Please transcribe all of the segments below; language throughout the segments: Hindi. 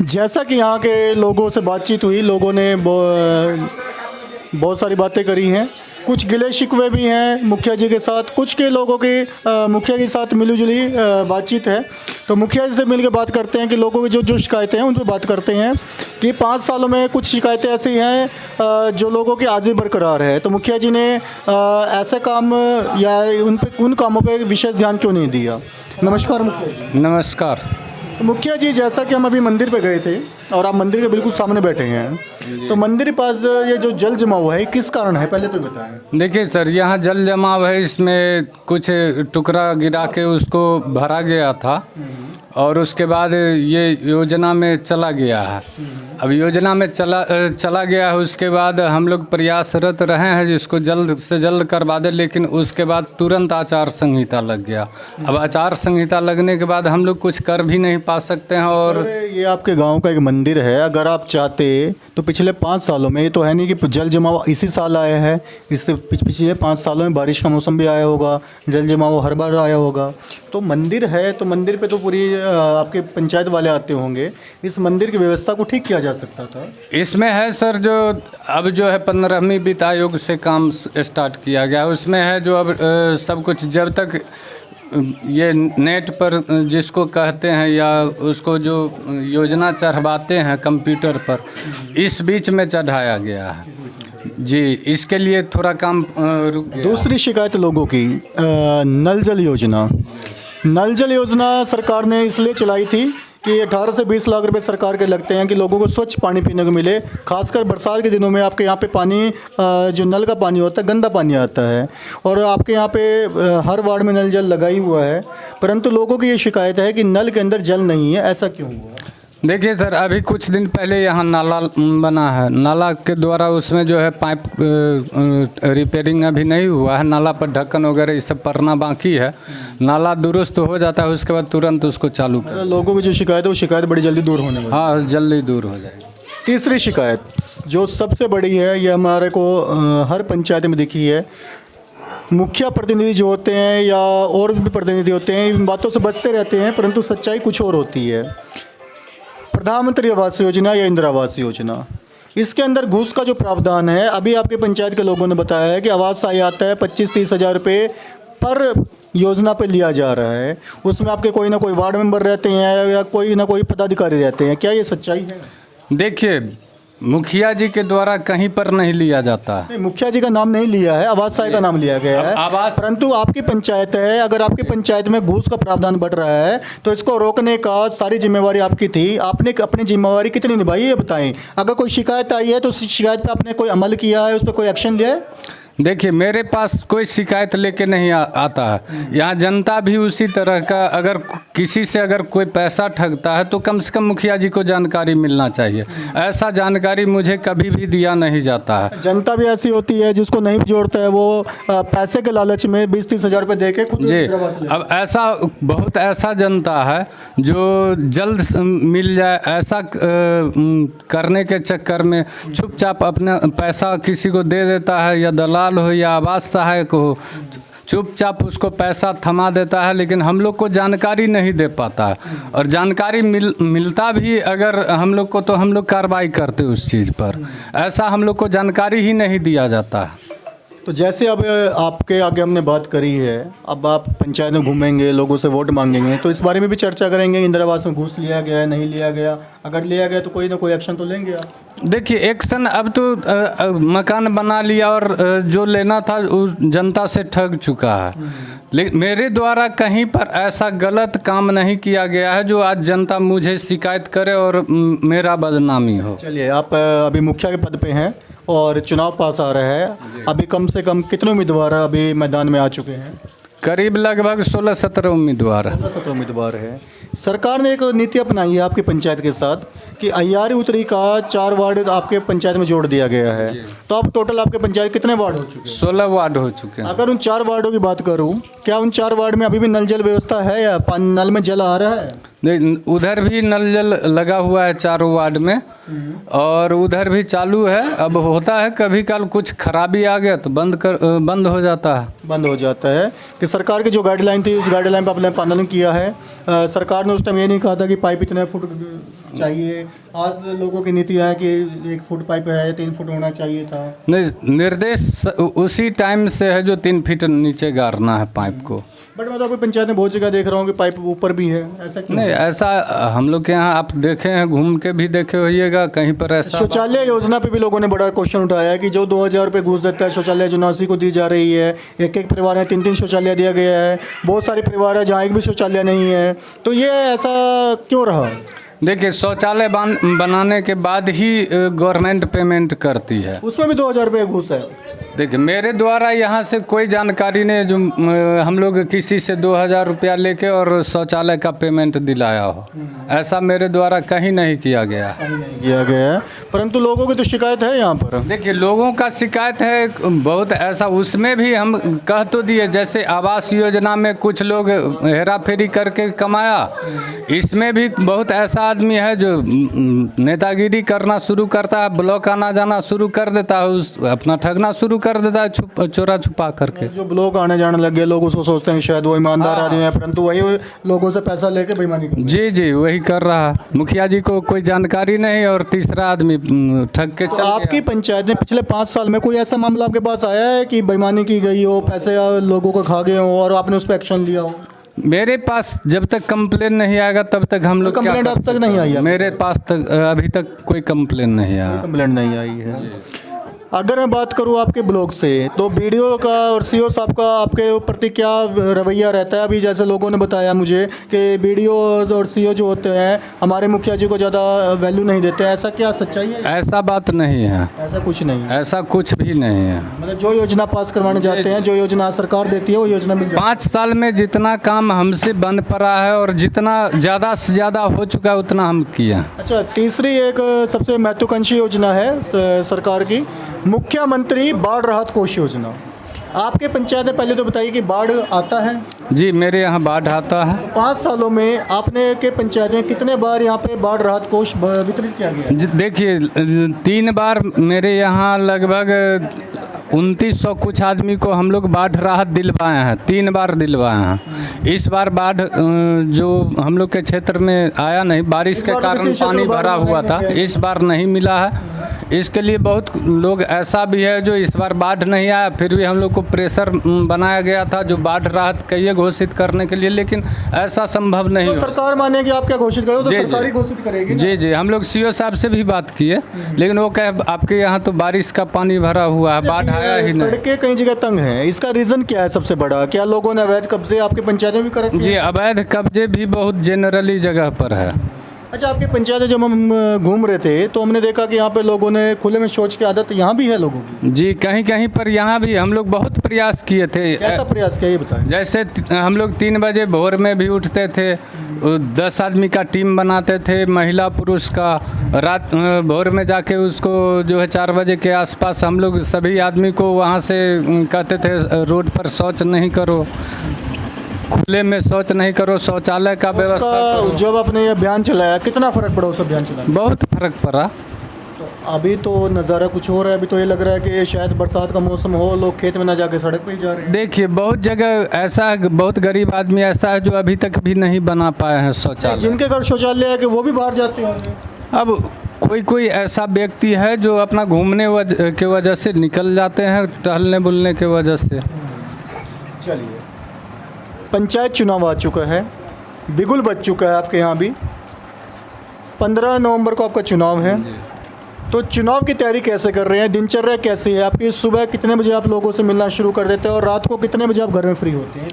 जैसा कि यहाँ के लोगों से बातचीत हुई, लोगों ने बहुत सारी बातें करी हैं। कुछ गिले शिकवे भी हैं मुखिया जी के साथ, कुछ के लोगों के मुखिया के साथ मिली-जुली बातचीत है। तो मुखिया जी से मिल के बात करते हैं कि लोगों की जो शिकायतें हैं उन पर बात करते हैं कि 5 सालों में कुछ शिकायतें ऐसी हैं जो लोगों की आज भी बरकरार है। तो मुखिया जी ने ऐसे काम या उन कामों पर विशेष ध्यान क्यों नहीं दिया? नमस्कार मुखिया जी। नमस्कार। तो मुखिया जी, जैसा कि हम अभी मंदिर पे गए थे और आप मंदिर के बिल्कुल सामने बैठे हैं, तो मंदिर के पास ये जो जल जमा हुआ है किस कारण है, पहले तो बताएं। देखिए सर, यहाँ जल जमाव है, इसमें कुछ टुकड़ा गिरा के उसको भरा गया था और उसके बाद ये योजना में चला गया है। अब योजना में चला गया है, उसके बाद हम लोग प्रयासरत रहे हैं जिसको जल्द से जल्द करवा दे, लेकिन उसके बाद तुरंत आचार संहिता लग गया। अब आचार संहिता लगने के बाद हम लोग कुछ कर भी नहीं पा सकते हैं। और ये आपके गांव का एक मंदिर है, अगर आप चाहते तो पिछले 5 सालों में, ये तो है नहीं कि जल जमाव इसी साल आया है, इससे पिछले 5 सालों में बारिश का मौसम भी आया होगा, जल जमाव हर बार आया होगा। तो मंदिर है, तो मंदिर पे तो पूरी आपके पंचायत वाले आते होंगे, इस मंदिर की व्यवस्था को ठीक किया जा सकता था। इसमें है सर, जो अब जो है 15वीं वित्त आयोग से काम स्टार्ट किया गया, उसमें है जो अब सब कुछ जब तक ये नेट पर जिसको कहते हैं या उसको जो योजना चढ़वाते हैं कंप्यूटर पर, इस बीच में चढ़ाया गया है जी, इसके लिए थोड़ा काम रुक गया। दूसरी शिकायत लोगों की नल जल योजना सरकार ने इसलिए चलाई थी कि 18 से 20 लाख रुपए सरकार के लगते हैं कि लोगों को स्वच्छ पानी पीने को मिले। खासकर बरसात के दिनों में आपके यहाँ पे पानी जो नल का पानी होता है, गंदा पानी आता है, और आपके यहाँ पे हर वार्ड में नल जल लगा ही हुआ है, परंतु लोगों की ये शिकायत है कि नल के अंदर जल नहीं है। ऐसा क्यों हुआ? देखिए सर, अभी कुछ दिन पहले यहाँ नाला बना है, नाला के द्वारा उसमें जो है पाइप रिपेयरिंग अभी नहीं हुआ है, नाला पर ढक्कन वगैरह ये सब पड़ना बाकी है। नाला दुरुस्त हो जाता है, उसके बाद तुरंत उसको चालू कर। लोगों की जो शिकायत है वो शिकायत बड़ी जल्दी दूर होने वाली है। हाँ, जल्दी दूर हो जाएगी। तीसरी शिकायत जो सबसे बड़ी है, ये हमारे को हर पंचायत में दिखी है। मुखिया प्रतिनिधि जो होते हैं या और भी प्रतिनिधि होते हैं, इन बातों से बचते रहते हैं, परंतु सच्चाई कुछ और होती है। प्रधानमंत्री आवास योजना या इंदिरा आवास योजना, इसके अंदर घूस का जो प्रावधान है, अभी आपके पंचायत के लोगों ने बताया है कि आवास आय आता है 25-30 हज़ार रुपये पर योजना पे लिया जा रहा है। उसमें आपके कोई ना कोई वार्ड मेंबर रहते हैं या कोई ना कोई पदाधिकारी रहते हैं। क्या ये सच्चाई है? देखिए, मुखिया जी के द्वारा कहीं पर नहीं लिया जाता है। मुखिया जी का नाम नहीं लिया है, आवास आय का नाम लिया गया है। आवास, परंतु आपकी पंचायत है, अगर आपकी पंचायत में घूस का प्रावधान बढ़ रहा है तो इसको रोकने का सारी जिम्मेवारी आपकी थी। आपने अपनी जिम्मेवारी कितनी निभाई है, ये बताएं। अगर कोई शिकायत आई है तो उस शिकायत पे आपने कोई अमल किया है, उस पर कोई एक्शन लिया है? देखिए, मेरे पास कोई शिकायत लेके नहीं आता है। यहाँ जनता भी उसी तरह का, अगर किसी से अगर कोई पैसा ठगता है तो कम से कम मुखिया जी को जानकारी मिलना चाहिए। ऐसा जानकारी मुझे कभी भी दिया नहीं जाता है। जनता भी ऐसी होती है जिसको नहीं जोड़ता है, वो पैसे के लालच में 20-30 हज़ार रुपये दे के खुद जी। अब ऐसा बहुत ऐसा जनता है जो जल्द मिल जाए ऐसा करने के चक्कर में चुपचाप अपना पैसा किसी को दे देता है, या दलाल हो या आवास सहायक हो, चुपचाप उसको पैसा थमा देता है, लेकिन हम लोग को जानकारी नहीं दे पाता है। और जानकारी मिलता भी अगर हम लोग को, तो हम लोग कार्रवाई करते उस चीज़ पर। ऐसा हम लोग को जानकारी ही नहीं दिया जाता है। तो जैसे अब आपके आगे हमने बात करी है, अब आप पंचायत में घूमेंगे, लोगों से वोट मांगेंगे, तो इस बारे में भी चर्चा करेंगे। इंदिरा आवास में घूस लिया गया है, नहीं लिया गया? अगर लिया गया तो कोई ना कोई एक्शन तो लेंगे आप? देखिए, एक्शन अब तो मकान बना लिया और जो लेना था उस जनता से ठग चुका है। लेकिन मेरे द्वारा कहीं पर ऐसा गलत काम नहीं किया गया है जो आज जनता मुझे शिकायत करे और मेरा बदनामी हो। चलिए, आप अभी मुखिया के पद पे हैं और चुनाव पास आ रहा है, अभी कम से कम कितने उम्मीदवार अभी मैदान में आ चुके हैं? करीब लगभग 16-17 उम्मीदवार है। 16-17 उम्मीदवार है। सरकार ने एक नीति अपनाई है आपकी पंचायत के साथ कि अय्यारी उत्तरी का 4 वार्ड आपके पंचायत में जोड़ दिया गया है। तो अब टोटल आपके पंचायत कितने वार्ड हो चुके हैं? 16 वार्ड हो चुके हैं। अगर उन 4 वार्डों की बात करूं, क्या उन 4 वार्ड में अभी भी नल जल व्यवस्था है या नल में जल आ रहा है? उधर भी नल जल लगा हुआ है चारों वार्ड में, और उधर भी चालू है। अब होता है कभी कल कुछ खराबी आ गया तो बंद हो जाता है। बंद हो जाता है कि सरकार की जो गाइडलाइन थी उस गाइडलाइन पर आपने पालन किया है। सरकार ने उस टाइम ये नहीं कहा था कि पाइप इतने फुट चाहिए। आज लोगों की नीति है कि 1 फुट पाइप है, 3 फुट होना चाहिए था। नहीं, निर्देश उसी टाइम से है जो 3 फीट नीचे गाड़ना है पाइप को। बट मैं तो आपकी पंचायत में बहुत जगह देख रहा हूँ कि पाइप ऊपर भी है, ऐसा क्यों? नहीं, ऐसा हम लोग के यहाँ आप देखे हैं, घूम के भी देखे होइएगा, कहीं पर ऐसा। शौचालय योजना पे भी लोगों ने बड़ा क्वेश्चन उठाया है कि जो 2000 रुपये घूस देता है शौचालय योजना उसी को दी जा रही है। एक परिवार है 3-3 शौचालय दिया गया है। बहुत सारे परिवार है जहाँ एक भी शौचालय नहीं है, तो ये ऐसा क्यों रहा? देखिए, शौचालय बनाने के बाद ही गवर्नमेंट पेमेंट करती है, उसमें भी 2000 रुपये घूस है। देखिए, मेरे द्वारा यहाँ से कोई जानकारी नहीं जो हम लोग किसी से 2000 रुपया लेके और शौचालय का पेमेंट दिलाया हो, ऐसा मेरे द्वारा कहीं नहीं किया गया है। परंतु लोगों की तो शिकायत है यहाँ पर। देखिए, लोगों का शिकायत है बहुत ऐसा, उसमें भी हम कह तो दिए, जैसे आवास योजना में कुछ लोग हेरा फेरी करके कमाया, इसमें भी बहुत ऐसा आदमी है जो नेतागिरी करना शुरू करता है, ब्लॉक आना जाना शुरू कर देता है, उस अपना ठगना शुरू कर देता है चोरा छुपा करके। जो ब्लॉक आने जाने लग गए लोग उसको सोचते हैं शायद वो ईमानदार आदमी है, परंतु वही लोगों से पैसा लेके बेईमानी कर। जी वही कर रहा है। मुखिया जी को कोई जानकारी नहीं और तीसरा आदमी ठग के चल। आपकी पंचायत में पिछले 5 साल में कोई ऐसा मामला आपके पास आया है कि बेईमानी की गई हो, पैसे लोगों को खा गए हो और आपने उस पर एक्शन लिया हो? मेरे पास जब तक कंप्लेन नहीं आएगा तब तक हम लोग कंप्लेंट अब तक नहीं आई है? मेरे पास तक अभी तक कोई कंप्लेन नहीं आया। कंप्लेंट नहीं आई है। अगर मैं बात करूं आपके ब्लॉक से, तो बीडीओ का और सीओ साहब का आपके प्रति क्या रवैया रहता है? अभी जैसे लोगों ने बताया मुझे कि बीडीओ और सीओ जो होते हैं हमारे मुखिया जी को ज़्यादा वैल्यू नहीं देते, ऐसा क्या सच्चाई है? ऐसा बात नहीं है, ऐसा कुछ नहीं, ऐसा कुछ भी नहीं है। मतलब जो योजना पास करवाने जाते हैं, जो योजना सरकार देती है वो योजना मिल जाती है। 5 साल में जितना काम हमसे बन पड़ा है और जितना ज़्यादा से ज़्यादा हो चुका है उतना हम किया। अच्छा, तीसरी एक सबसे महत्वाकांक्षी योजना है सरकार की, मुख्यमंत्री बाढ़ राहत कोष योजना। आपके पंचायत में पहले तो बताइए कि बाढ़ आता है? जी, मेरे यहाँ बाढ़ आता है। 5 सालों में आपने के पंचायत में कितने बार यहाँ पे बाढ़ राहत कोष वितरित किया गया? देखिए, 3 बार मेरे यहाँ लगभग 2900 कुछ आदमी को हम लोग बाढ़ राहत दिलवाए हैं, 3 बार दिलवाए हैं। इस बार बाढ़ जो हम लोग के क्षेत्र में आया नहीं, बारिश के कारण पानी भरा हुआ था, इस बार नहीं मिला है। इसके लिए बहुत लोग ऐसा भी है जो इस बार बाढ़ नहीं आया, फिर भी हम लोग को प्रेशर बनाया गया था जो बाढ़ राहत कहिए घोषित करने के लिए, लेकिन ऐसा संभव नहीं तो सरकार मानेगी आप क्या घोषित करो तो सरकार ही घोषित करेगी। जी, हम लोग सीओ साहब से भी बात किए, लेकिन वो कहे आपके यहाँ तो बारिश का पानी भरा हुआ है, बाढ़ आया ही नहीं। सड़कें कई जगह तंग हैं, इसका रीज़न क्या है सबसे बड़ा? क्या लोगों ने अवैध कब्जे आपके पंचायत में भी कर रखे हैं? जी, अवैध कब्जे भी बहुत जनरली जगह पर है। अच्छा, आपकी पंचायत में जब हम घूम रहे थे तो हमने देखा कि यहाँ पे लोगों ने खुले में शौच की आदत यहाँ भी है लोगों की। जी, कहीं कहीं पर यहाँ भी हम लोग बहुत प्रयास किए थे। कैसा प्रयास किया ये बताएं? जैसे हम लोग 3 बजे भोर में भी उठते थे, 10 आदमी का टीम बनाते थे, महिला पुरुष का, रात भोर में जाके उसको जो है 4 बजे के आसपास हम लोग सभी आदमी को वहाँ से कहते थे रोड पर शौच नहीं करो, खुले में शौच नहीं करो, शौचालय का व्यवस्था करो। जब आपने ये अभियान चलाया कितना फ़र्क पड़ा उस अभियान चलाने? बहुत फर्क पड़ा। तो अभी तो नज़ारा कुछ हो रहा है, अभी तो ये लग रहा है कि शायद बरसात का मौसम हो, लोग खेत में ना जाके सड़क पे ही जा रहे हैं। देखिए, बहुत जगह ऐसा है, बहुत गरीब आदमी ऐसा है जो अभी तक भी नहीं बना पाए हैं शौचालय। जिनके घर शौचालय है कि वो भी बाहर जाते होंगे। अब कोई ऐसा व्यक्ति है जो अपना घूमने के वजह से निकल जाते हैं, टहलने बुलने के वजह से। चलिए, पंचायत चुनाव आ चुका है, बिगुल बज चुका है आपके यहाँ भी। 15 नवंबर को आपका चुनाव है, तो चुनाव की तैयारी कैसे कर रहे हैं? दिनचर्या कैसी है आपकी? सुबह कितने बजे आप लोगों से मिलना शुरू कर देते हैं और रात को कितने बजे आप घर में फ्री होते हैं?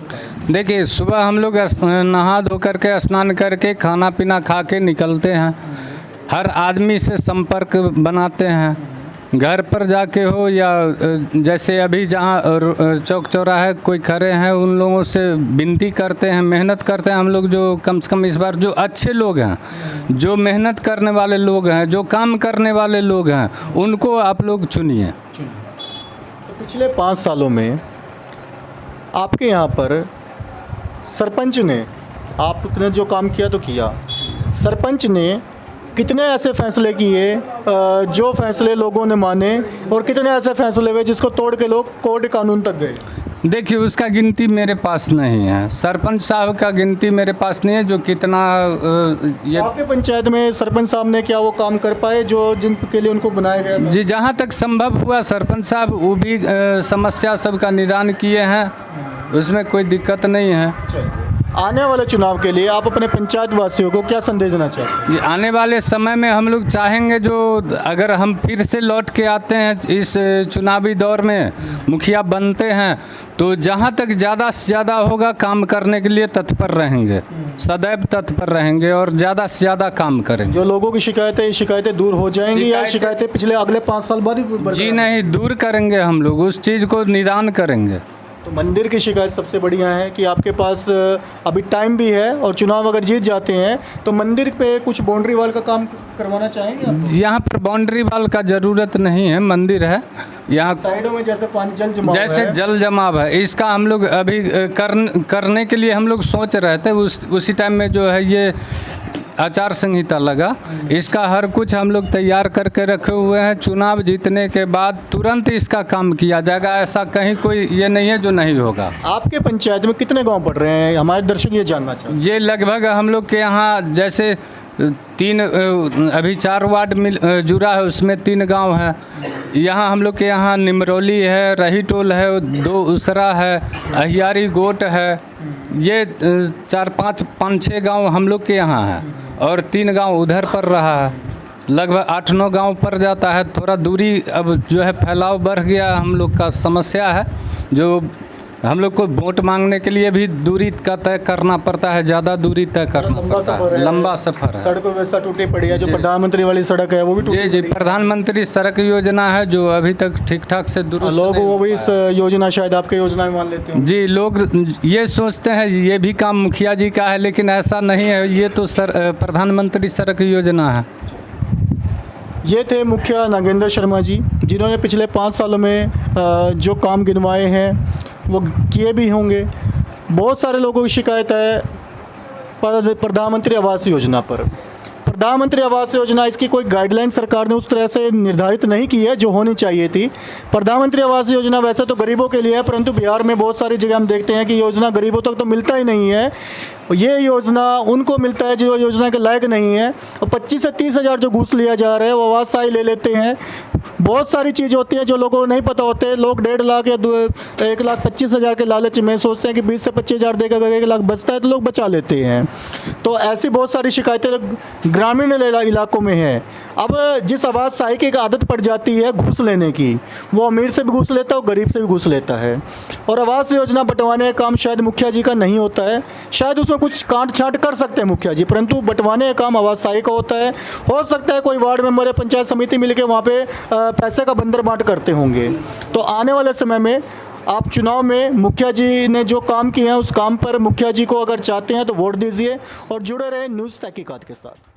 देखिए, सुबह हम लोग नहा धो करके स्नान करके खाना पीना खा के निकलते हैं, हर आदमी से संपर्क बनाते हैं, घर पर जाके हो या जैसे अभी जहाँ चौक चौराहे कोई खड़े हैं उन लोगों से विनती करते हैं, मेहनत करते हैं हम लोग, जो कम से कम इस बार जो अच्छे लोग हैं, जो मेहनत करने वाले लोग हैं, जो काम करने वाले लोग हैं, उनको आप लोग चुनिए। तो पिछले 5 सालों में आपके यहाँ पर सरपंच ने आपने जो काम किया तो किया, सरपंच ने कितने ऐसे फैसले किए जो फैसले लोगों ने माने, और कितने ऐसे फैसले हुए जिसको तोड़ के लोग कोर्ट कानून तक गए? देखिए, उसका गिनती मेरे पास नहीं है, सरपंच साहब का गिनती मेरे पास नहीं है जो कितना ये। आपके पंचायत में सरपंच साहब ने क्या वो काम कर पाए जो जिनके लिए उनको बनाया गया था? जी, जहाँ तक संभव हुआ सरपंच साहब वो भी समस्या सबका निदान किए हैं, उसमें कोई दिक्कत नहीं है। आने वाले चुनाव के लिए आप अपने पंचायत वासियों को क्या संदेश देना चाहते हैं? जी, आने वाले समय में हम लोग चाहेंगे जो अगर हम फिर से लौट के आते हैं इस चुनावी दौर में, मुखिया बनते हैं, तो जहाँ तक ज़्यादा से ज़्यादा होगा काम करने के लिए तत्पर रहेंगे, सदैव तत्पर रहेंगे और ज़्यादा से ज़्यादा काम करेंगे। जो लोगों की शिकायतें दूर हो जाएंगी या शिकायतें पिछले अगले 5 साल बाद ही बरकरार? जी नहीं, दूर करेंगे, हम लोग उस चीज़ को निदान करेंगे। तो मंदिर की शिकायत सबसे बढ़िया है कि आपके पास अभी टाइम भी है, और चुनाव अगर जीत जाते हैं तो मंदिर पे कुछ बाउंड्री वॉल का काम करवाना चाहेंगे आप? यहाँ पर बाउंड्री वॉल का ज़रूरत नहीं है, मंदिर है यहाँ, साइडों में जैसे पानी जल जमाव जैसे है, जल जमाव है, इसका हम लोग अभी करने के लिए हम लोग सोच रहे थे। उसी टाइम में जो है ये आचार संहिता लगा, इसका हर कुछ हम लोग तैयार करके रखे हुए हैं। चुनाव जीतने के बाद तुरंत इसका काम किया जाएगा, ऐसा कहीं कोई ये नहीं है जो नहीं होगा। आपके पंचायत में कितने गांव पड़ रहे हैं? हमारे दर्शक ये जानना चाहते हैं। ये लगभग हम लोग के यहाँ जैसे 3 अभी 4 वार्ड जुड़ा है, उसमें 3 गांव है। यहाँ हम लोग के यहाँ निमरौली है, रही टोल है, 2 उसरा है, अहियारी गोट है। ये 4-5-6 गांव हम लोग के यहाँ है, और 3 गांव उधर पर रहा है। लगभग 8-9 गांव पर जाता है। थोड़ा दूरी अब जो है फैलाव बढ़ गया, हम लोग का समस्या है, जो हम लोग को वोट मांगने के लिए भी दूरी का तय करना पड़ता है, ज़्यादा दूरी तय करना पड़ता है, लंबा सफ़र है। सड़क व्यवस्था टूटी पड़ी है, जो प्रधानमंत्री वाली सड़क है वो भी टूटी जी, प्रधानमंत्री सड़क योजना है जो अभी तक ठीक ठाक से दुरुस्त लोग नहीं वो हुआ भी इस योजना शायद आपके योजना में मान लेते हैं। जी, लोग ये सोचते हैं ये भी काम मुखिया जी का है, लेकिन ऐसा नहीं है, ये तो प्रधानमंत्री सड़क योजना है। ये थे मुखिया नागेंद्र शर्मा जी, जिन्होंने पिछले 5 सालों में जो काम गिनवाए हैं वो किए भी होंगे। बहुत सारे लोगों की शिकायत है प्रधानमंत्री आवास योजना पर। प्रधानमंत्री आवास योजना, इसकी कोई गाइडलाइन सरकार ने उस तरह से निर्धारित नहीं की है जो होनी चाहिए थी। प्रधानमंत्री आवास योजना वैसे तो गरीबों के लिए है, परंतु बिहार में बहुत सारी जगह हम देखते हैं कि योजना गरीबों तक तो मिलता ही नहीं है। ये योजना उनको मिलता है जो योजना के लायक नहीं है, और 25 से 30 हज़ार जो घूस लिया जा रहा है वो आवास साई ले लेते हैं। बहुत सारी चीज़ होती है जो लोगों को नहीं पता होते। लोग 1.5 लाख या 1,25,000 के लालच में सोचते हैं कि 20 से 25 हज़ार देकर अगर 1 लाख बचता है तो लोग बचा लेते हैं। तो ऐसी बहुत सारी शिकायतें ग्रामीण इलाकों में हैं। अब जिस आवास साई की एक आदत पड़ जाती है घूस लेने की, वो अमीर से भी घूस लेता है और गरीब से भी घूस लेता है। और आवास योजना बंटवाने का काम शायद मुखिया जी का नहीं होता है, शायद उसमें कुछ काट छांट कर सकते हैं मुखिया जी, परंतु बंटवाने का काम आवास साई का होता है। हो सकता है कोई वार्ड मेंबर या पंचायत समिति मिलकर वहाँ पे पैसे का बंदर बांट करते होंगे। तो आने वाले समय में आप चुनाव में मुखिया जी ने जो काम किए हैं उस काम पर मुखिया जी को अगर चाहते हैं तो वोट दीजिए, और जुड़े रहे न्यूज़ तहकीकात के साथ।